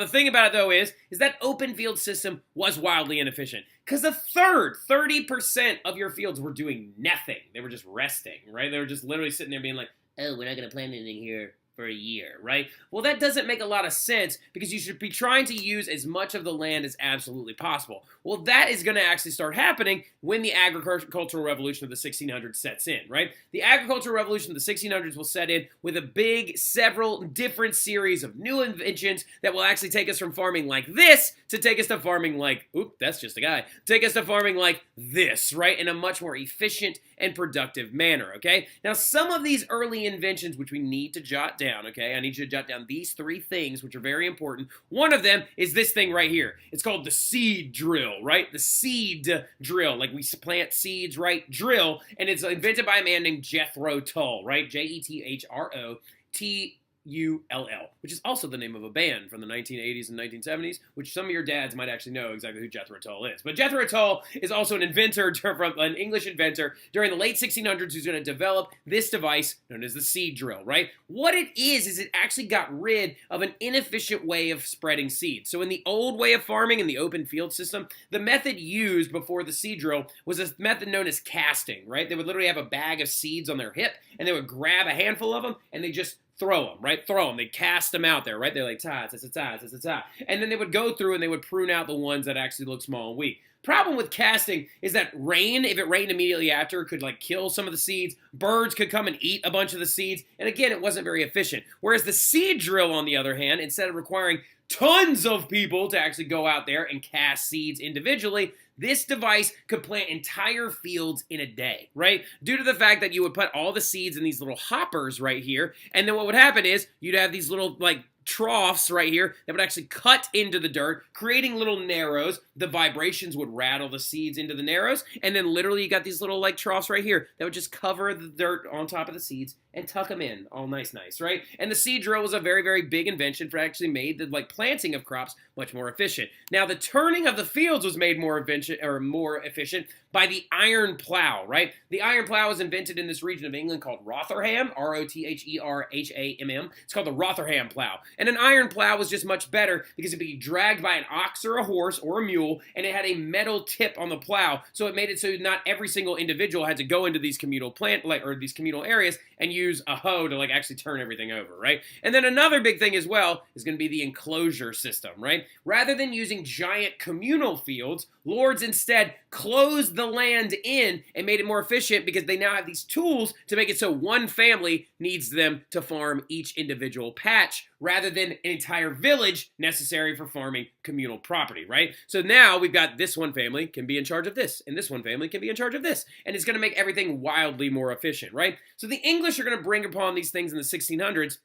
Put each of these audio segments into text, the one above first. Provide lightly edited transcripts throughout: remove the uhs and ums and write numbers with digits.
The thing about it though is that open field system was wildly inefficient because a third, 30% of your fields were doing nothing. They were just resting, right? They were just literally sitting there being like, oh, we're not going to plant anything here for a year, right? Well, that doesn't make a lot of sense because you should be trying to use as much of the land as absolutely possible. Well, that is going to actually start happening when the agricultural revolution of the 1600s sets in, right? The agricultural revolution of the 1600s will set in with a big, several different series of new inventions that will actually take us from farming like this to take us to farming like, oop, that's just a guy, take us to farming like this, right? In a much more efficient and productive manner, okay? Now, some of these early inventions, which we need to jot down, okay? I need you to jot down these three things, which are very important. One of them is this thing right here. It's called the seed drill, right? The seed drill, like we plant seeds, right? Drill, and it's invented by a man named Jethro Tull, right? Jethrotull, which is also the name of a band from the 1980s and 1970s, which some of your dads might actually know exactly who Jethro Tull is. But Jethro Tull is also an inventor, an English inventor during the late 1600s who's going to develop this device known as the seed drill, right? What it is it actually got rid of an inefficient way of spreading seeds. So in the old way of farming in the open field system, the method used before the seed drill was a method known as casting, right? They would literally have a bag of seeds on their hip, and they would grab a handful of them, and they just throw them, right? Throw them. They cast them out there, right? They're like, ta, ta, ta, ta, ta, ta, ta. And then they would go through and they would prune out the ones that actually look small and weak. Problem with casting is that rain, if it rained immediately after, could like kill some of the seeds. Birds could come and eat a bunch of the seeds. And again, it wasn't very efficient. Whereas the seed drill, on the other hand, instead of requiring tons of people to actually go out there and cast seeds individually, this device could plant entire fields in a day, right? Due to the fact that you would put all the seeds in these little hoppers right here, and then what would happen is you'd have these little like troughs right here that would actually cut into the dirt, creating little narrows. The vibrations would rattle the seeds into the narrows, and then literally you got these little like troughs right here that would just cover the dirt on top of the seeds and tuck them in all nice, right? And the seed drill was a very, very big invention for actually made the like planting of crops much more efficient. Now the turning of the fields was made more efficient by the iron plow, right? The iron plow was invented in this region of England called Rotherham, Rotherham. It's called the Rotherham plow. And an iron plow was just much better because it could be dragged by an ox or a horse or a mule, and it had a metal tip on the plow, so it made it so not every single individual had to go into these communal these communal areas and use a hoe to like actually turn everything over, right? And then another big thing as well is going to be the enclosure system, right? Rather than using giant communal fields, lords instead closed the land in and made it more efficient because they now have these tools to make it so one family needs them to farm each individual patch rather than an entire village necessary for farming communal property, right? So now we've got this one family can be in charge of this, and this one family can be in charge of this, and it's going to make everything wildly more efficient, right? So the English are going to bring upon these things in the 1600s,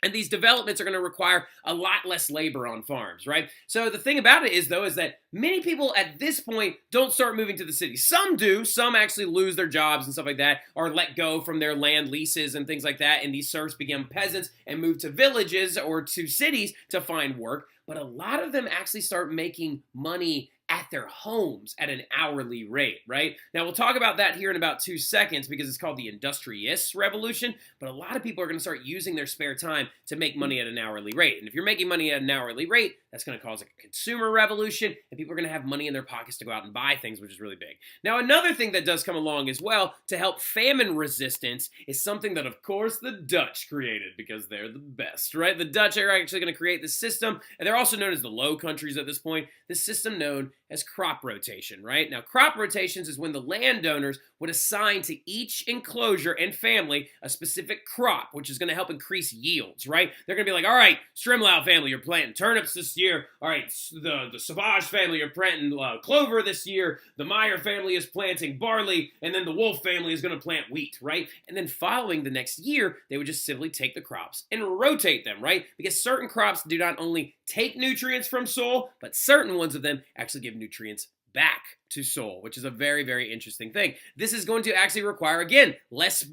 and these developments are going to require a lot less labor on farms, right? So the thing about it is, though, is that many people at this point don't start moving to the city. Some do. Some actually lose their jobs and stuff like that, or let go from their land leases and things like that, and these serfs become peasants and move to villages or to cities to find work. But a lot of them actually start making money at their homes at an hourly rate, right? Now, we'll talk about that here in about 2 seconds because it's called the Industrious Revolution, but a lot of people are going to start using their spare time to make money at an hourly rate. And if you're making money at an hourly rate, that's going to cause a consumer revolution, and people are going to have money in their pockets to go out and buy things, which is really big. Now, another thing that does come along as well to help famine resistance is something that, of course, the Dutch created because they're the best, right? The Dutch are actually going to create this system, and they're also known as the Low Countries at this point, this system known as crop rotation, right? Now, crop rotations is when the landowners would assign to each enclosure and family a specific crop, which is going to help increase yields, right? They're going to be like, all right, Strimlau family, you're planting turnips this year. All right, the Sauvage family, you're planting clover this year. The Meyer family is planting barley, and then the Wolf family is going to plant wheat, right? And then following the next year, they would just simply take the crops and rotate them, right? Because certain crops do not only take nutrients from soil, but certain ones of them actually give nutrients back to Seoul, which is a very, very interesting thing. This is going to actually require, again, less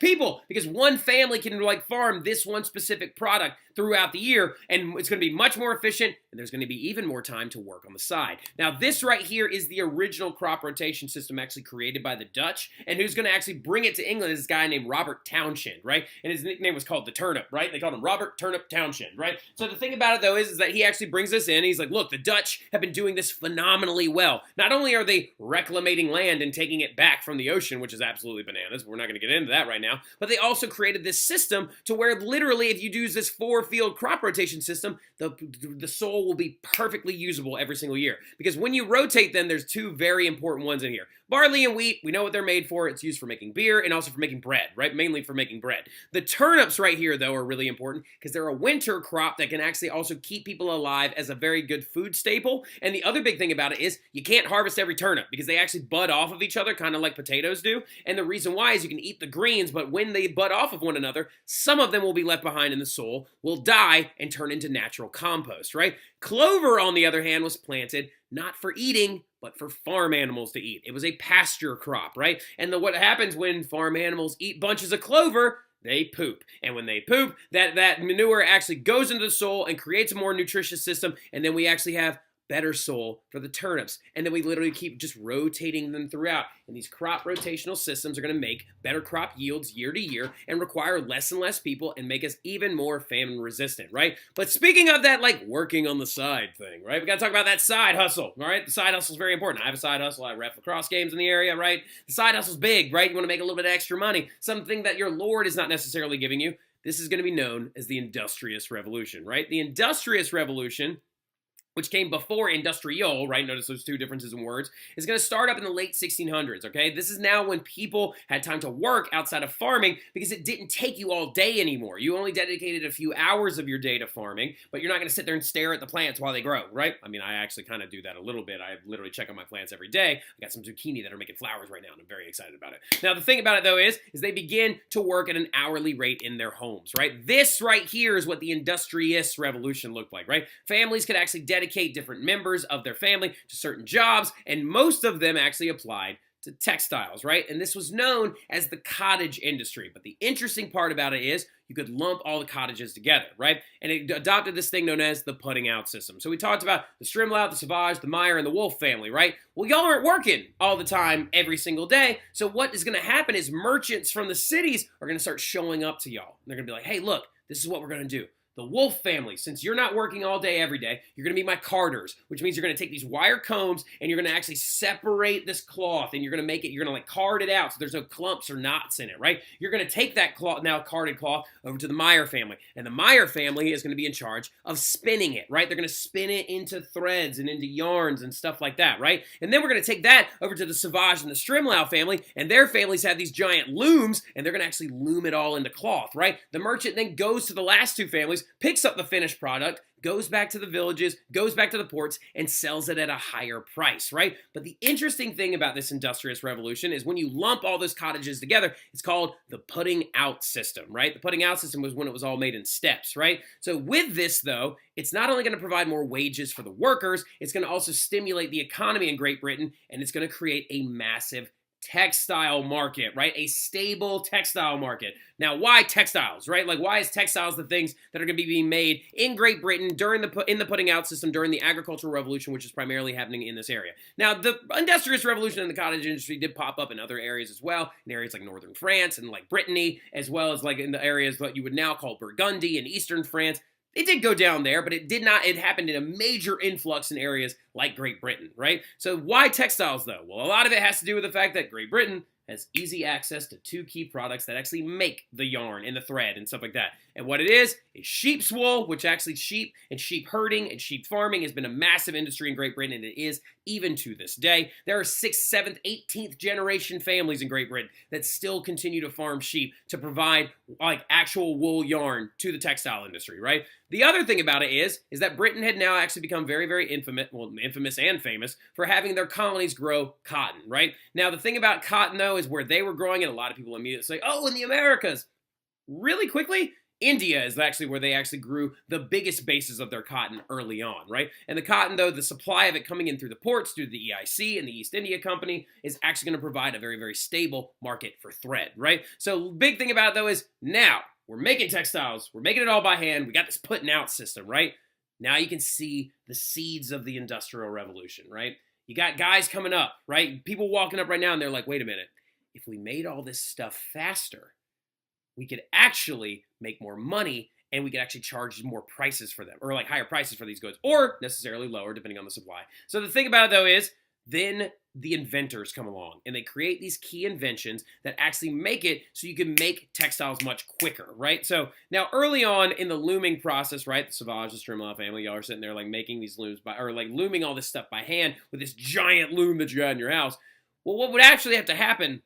people, because one family can like farm this one specific product throughout the year, and it's going to be much more efficient, and there's going to be even more time to work on the side. Now, this right here is the original crop rotation system actually created by the Dutch, and who's going to actually bring it to England is this guy named Robert Townshend, right? And his nickname was called the Turnip, right? They called him Robert Turnip Townshend, right? So the thing about it, though, is that he actually brings this in. He's like, look, the Dutch have been doing this phenomenally well. Not only are they reclamating land and taking it back from the ocean, which is absolutely bananas, we're not going to get into that right now, but they also created this system to where literally if you use this 4-field crop rotation system, the soil will be perfectly usable every single year. Because when you rotate them, there's two very important ones in here. Barley and wheat, we know what they're made for. It's used for making beer and also for making bread, right? Mainly for making bread. The turnips right here, though, are really important because they're a winter crop that can actually also keep people alive as a very good food staple. And the other big thing about it is you can't harvest every turnip because they actually bud off of each other, kind of like potatoes do. And the reason why is you can eat the greens, but when they bud off of one another, some of them will be left behind in the soil, will die, and turn into natural compost, right? Clover, on the other hand, was planted not for eating, but for farm animals to eat. It was a pasture crop, right? And what happens when farm animals eat bunches of clover? They poop. And when they poop, that manure actually goes into the soil and creates a more nutritious system, and then we actually have better soil for the turnips. And then we literally keep just rotating them throughout. And these crop rotational systems are going to make better crop yields year to year and require less and less people and make us even more famine resistant, right? But speaking of that, like working on the side thing, right? We got to talk about that side hustle, all right? The side hustle is very important. I have a side hustle. I ref lacrosse games in the area, right? The side hustle's big, right? You want to make a little bit of extra money, something that your Lord is not necessarily giving you. This is going to be known as the Industrious Revolution, right? The Industrious Revolution, which came before industrial, right? Notice those two differences in words, is going to start up in the late 1600s, okay? This is now when people had time to work outside of farming because it didn't take you all day anymore. You only dedicated a few hours of your day to farming, but you're not going to sit there and stare at the plants while they grow, right? I mean, I actually kind of do that a little bit. I literally check on my plants every day. I got some zucchini that are making flowers right now, and I'm very excited about it. Now, the thing about it, though, is they begin to work at an hourly rate in their homes, right? This right here is what the Industrious Revolution looked like, right? Families could actually dedicate different members of their family to certain jobs, and most of them actually applied to textiles, right? And this was known as the cottage industry. But the interesting part about it is you could lump all the cottages together, right? And it adopted this thing known as the putting out system. So we talked about the Strimlau, the Sauvage, the Meyer, and the Wolf family, right? Well, y'all aren't working all the time every single day. So what is going to happen is merchants from the cities are going to start showing up to y'all. They're going to be like, hey, look, this is what we're going to do. The Wolf family, since you're not working all day every day, you're going to be my carders, which means you're going to take these wire combs and you're going to actually separate this cloth and you're going to make it, you're going to like card it out so there's no clumps or knots in it, right? You're going to take that cloth, now carded cloth, over to the Meyer family. And the Meyer family is going to be in charge of spinning it, right? They're going to spin it into threads and into yarns and stuff like that, right? And then we're going to take that over to the Sauvage and the Strimlau family, and their families have these giant looms, and they're going to actually loom it all into cloth, right? The merchant then goes to the last two families, picks up the finished product, goes back to the villages, goes back to the ports, and sells it at a higher price, right? But the interesting thing about this Industrious Revolution is when you lump all those cottages together, it's called the putting out system, right? The putting out system was when it was all made in steps, right? So with this, though, it's not only going to provide more wages for the workers, it's going to also stimulate the economy in Great Britain, and it's going to create a massive textile market, right? A stable textile market. Now, why textiles, right? Like, why is textiles the things that are going to be being made in Great Britain during in the putting out system during the agricultural revolution, which is primarily happening in this area? Now, the Industrious Revolution in the cottage industry did pop up in other areas as well, in areas like northern France and like Brittany, as well as like in the areas that you would now call Burgundy and eastern France. It did go down there, but it happened in a major influx in areas like Great Britain, right? So why textiles, though? Well, a lot of it has to do with the fact that Great Britain has easy access to two key products that actually make the yarn and the thread and stuff like that. And what it is sheep's wool, which actually sheep and sheep herding and sheep farming has been a massive industry in Great Britain, and it is even to this day. There are 6th, 7th, 18th generation families in Great Britain that still continue to farm sheep to provide like actual wool yarn to the textile industry, right? The other thing about it is that Britain had now actually become very, very infamous and famous for having their colonies grow cotton, right? Now, the thing about cotton, though, is where they were growing it, a lot of people immediately say, oh, in the Americas. Really quickly, India is actually where they actually grew the biggest bases of their cotton early on, right? And the cotton, though, the supply of it coming in through the ports due to the EIC and the East India Company is actually going to provide a very, very stable market for thread, right? So big thing about it, though, is now we're making textiles. We're making it all by hand. We got this putting out system, right? Now you can see the seeds of the Industrial Revolution, right? You got guys coming up, right? People walking up right now and they're like, wait a minute. If we made all this stuff faster, we could actually make more money and we could actually charge more prices for them, or like higher prices for these goods, or necessarily lower depending on the supply. So the thing about it, though, is then the inventors come along and they create these key inventions that actually make it so you can make textiles much quicker, right? So now early on in the looming process, right, the Sauvage, the Strimlau family, y'all are sitting there like making these looms or like looming all this stuff by hand with this giant loom that you had in your house. Well, what would actually have to happen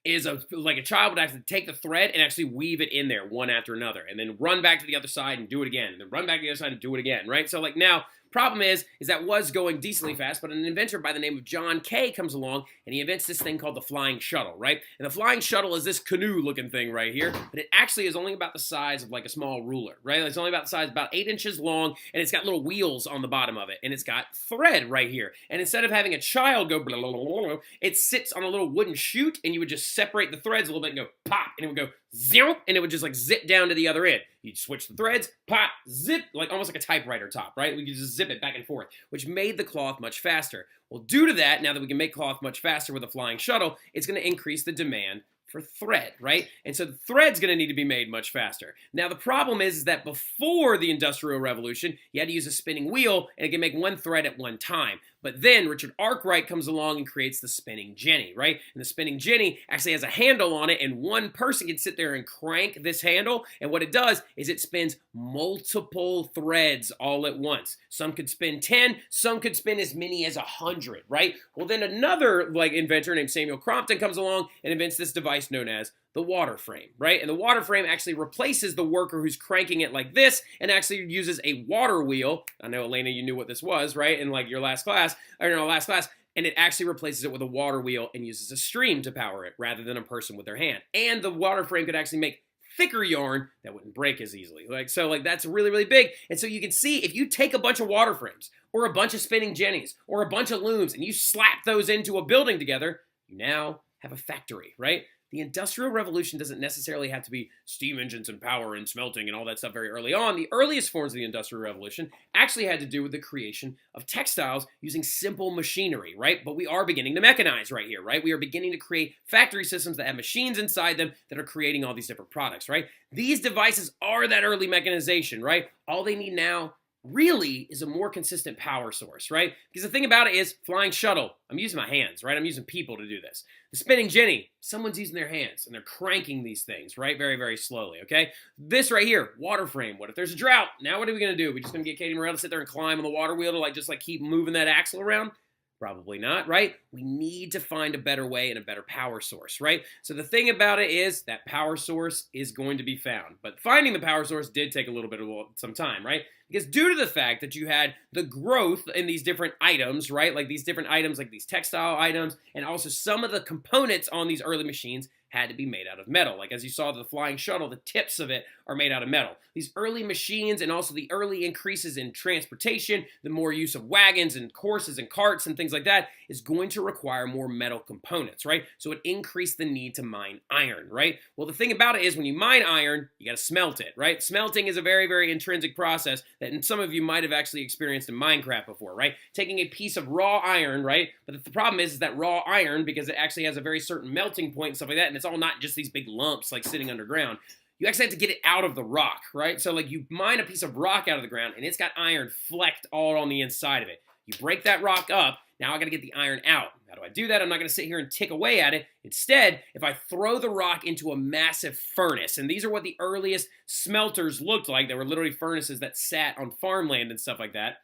is like a child would actually take the thread and actually weave it in there one after another and then run back to the other side and do it again and then run back to the other side and do it again, right? So like now, problem is that was going decently fast, but an inventor by the name of John Kay comes along and he invents this thing called the flying shuttle, right? And the flying shuttle is this canoe looking thing right here, but it actually is only about the size of like a small ruler, right? It's only about the size, about 8 inches long, and it's got little wheels on the bottom of it, and it's got thread right here. And instead of having a child go blah, blah, blah, blah, blah, it sits on a little wooden chute, and you would just separate the threads a little bit and go pop, and it would go zip, and it would just like zip down to the other end. You'd switch the threads, pop, zip, like almost like a typewriter top, right? We could just zip it back and forth, which made the cloth much faster. Well, due to that, now that we can make cloth much faster with a flying shuttle, it's going to increase the demand for thread, right? And so the thread's going to need to be made much faster. Now, the problem is that before the Industrial Revolution, you had to use a spinning wheel, and it can make one thread at one time. But then Richard Arkwright comes along and creates the spinning jenny, right? And the spinning jenny actually has a handle on it, and one person can sit there and crank this handle, and what it does is it spins multiple threads all at once. Some could spin 10, some could spin as many as 100, right? Well, then another like inventor named Samuel Crompton comes along and invents this device known as the water frame, right? And the water frame actually replaces the worker who's cranking it like this and actually uses a water wheel. I know, Elena, you knew what this was, right? In like your last class, and it actually replaces it with a water wheel and uses a stream to power it rather than a person with their hand. And the water frame could actually make thicker yarn that wouldn't break as easily. So that's really, really big. And so you can see if you take a bunch of water frames or a bunch of spinning jennies or a bunch of looms and you slap those into a building together, you now have a factory, right? The Industrial Revolution doesn't necessarily have to be steam engines and power and smelting and all that stuff very early on. The earliest forms of the Industrial Revolution actually had to do with the creation of textiles using simple machinery, right? But we are beginning to mechanize right here, right? We are beginning to create factory systems that have machines inside them that are creating all these different products, right? These devices are that early mechanization, right? All they need now really is a more consistent power source, right? Because the thing about it is, flying shuttle, I'm using my hands, right? I'm using people to do this. The spinning jenny, someone's using their hands, and they're cranking these things, right? Very, very slowly, okay? This right here, water frame. What if there's a drought? Now what are we going to do? We just going to get Katie Morrell to sit there and climb on the water wheel to just keep moving that axle around? Probably not, right? We need to find a better way and a better power source, right? So the thing about it is that power source is going to be found. But finding the power source did take a little bit of some time, right? Because due to the fact that you had the growth in these different items, right? Like these different items, like these textile items, and also some of the components on these early machines had to be made out of metal. Like as you saw the flying shuttle, the tips of it are made out of metal. These early machines and also the early increases in transportation, the more use of wagons and horses and carts and things like that is going to require more metal components, right? So it increased the need to mine iron, right? Well, the thing about it is when you mine iron, you got to smelt it, right? Smelting is a very, very intrinsic process that some of you might have actually experienced in Minecraft before, right? Taking a piece of raw iron, right? But the problem is that raw iron, because it actually has a very certain melting point and stuff like that, and it's all not just these big lumps like sitting underground. You actually have to get it out of the rock, right? So like you mine a piece of rock out of the ground and it's got iron flecked all on the inside of it. You break that rock up, now I gotta get the iron out. How do I do that? I'm not gonna sit here and tick away at it. Instead, if I throw the rock into a massive furnace, and these are what the earliest smelters looked like, they were literally furnaces that sat on farmland and stuff like that.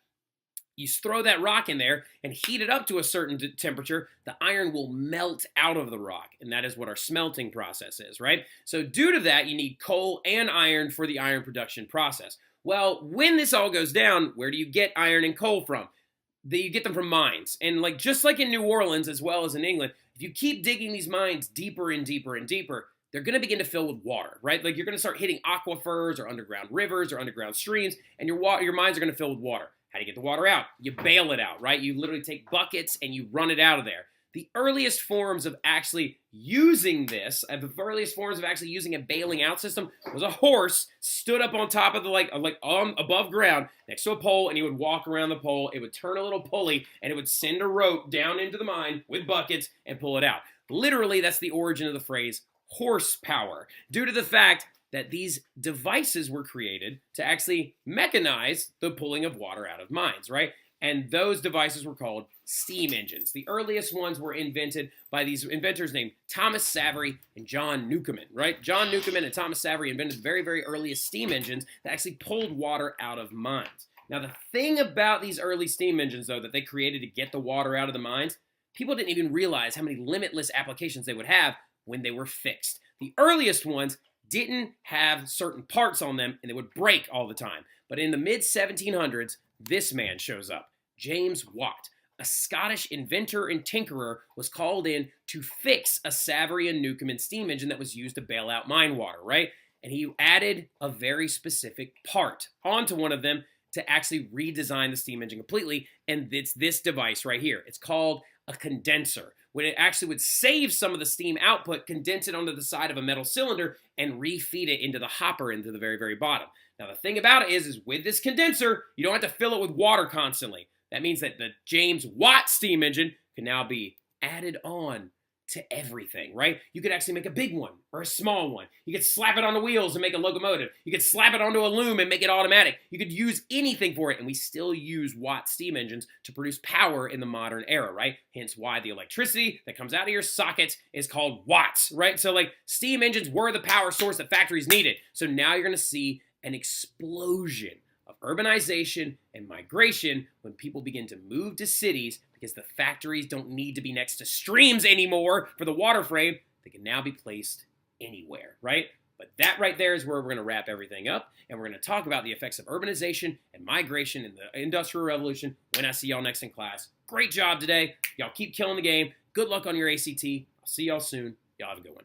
You throw that rock in there and heat it up to a certain temperature, the iron will melt out of the rock. And that is what our smelting process is, right? So due to that, you need coal and iron for the iron production process. Well, when this all goes down, where do you get iron and coal from? You get them from mines. And just like in New Orleans as well as in England, if you keep digging these mines deeper and deeper and deeper, they're going to begin to fill with water, right? Like you're going to start hitting aquifers or underground rivers or underground streams, and your mines are going to fill with water. How do you get the water out? You bail it out, right? You literally take buckets and you run it out of there. The earliest forms of actually using this, the earliest forms of actually using a bailing out system was a horse stood up on top of the above ground next to a pole, and he would walk around the pole. It would turn a little pulley, and it would send a rope down into the mine with buckets and pull it out. Literally, that's the origin of the phrase horsepower, due to the fact that these devices were created to actually mechanize the pulling of water out of mines, right? And those devices were called steam engines. The earliest ones were invented by these inventors named Thomas Savery and John Newcomen, right? John Newcomen and Thomas Savery invented the very, very earliest steam engines that actually pulled water out of mines. Now, the thing about these early steam engines, though, that they created to get the water out of the mines, people didn't even realize how many limitless applications they would have when they were fixed. The earliest ones didn't have certain parts on them, and they would break all the time. But in the mid-1700s, this man shows up. James Watt, a Scottish inventor and tinkerer, was called in to fix a Savery and Newcomen steam engine that was used to bail out mine water, right? And he added a very specific part onto one of them to actually redesign the steam engine completely, and it's this device right here. It's called a condenser. When it actually would save some of the steam output, condense it onto the side of a metal cylinder, and refeed it into the hopper into the very, very bottom. Now, the thing about it is with this condenser, you don't have to fill it with water constantly. That means that the James Watt steam engine can now be added on to everything, right? You could actually make a big one or a small one. You could slap it on the wheels and make a locomotive. You could slap it onto a loom and make it automatic. You could use anything for it, and we still use Watt steam engines to produce power in the modern era, right? Hence why the electricity that comes out of your sockets is called watts, right? So like steam engines were the power source that factories needed. So now you're going to see an explosion of urbanization and migration when people begin to move to cities because the factories don't need to be next to streams anymore for the water frame. They can now be placed anywhere, right? But that right there is where we're going to wrap everything up, and we're going to talk about the effects of urbanization and migration in the Industrial Revolution when I see y'all next in class. Great job today. Y'all keep killing the game. Good luck on your ACT. I'll see y'all soon. Y'all have a good one.